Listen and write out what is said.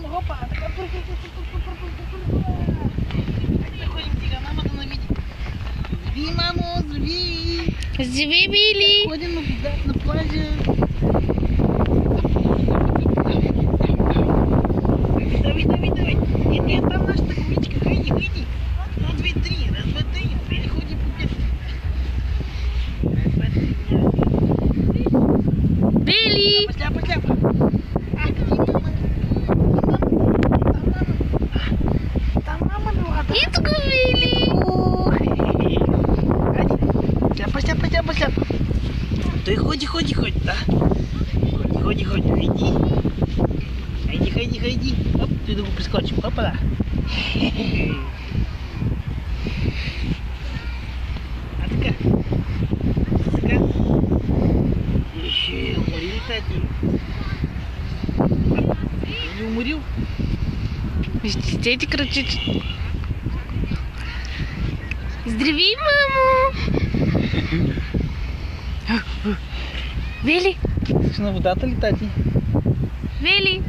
Опа, така да ходим сега, мама да навиди. Зви, мамо, зви! Зви, Били! Ходим на вода, на плажа. Давай. Е там нашата количка, хайди. Раз, две, три. Били ходи по пет. Били! Пошляпа. Там мама на вода. Ето го, Били! Шляпа. Той ходи, да. Ходи, Хайди. Оп, той да го прескочим. Опа, да. А така. Умори ли тати? Не уморил? Вижте, ти кръчичат. Здрави, мамо! Вели! Си на водата ли, тати? Вели!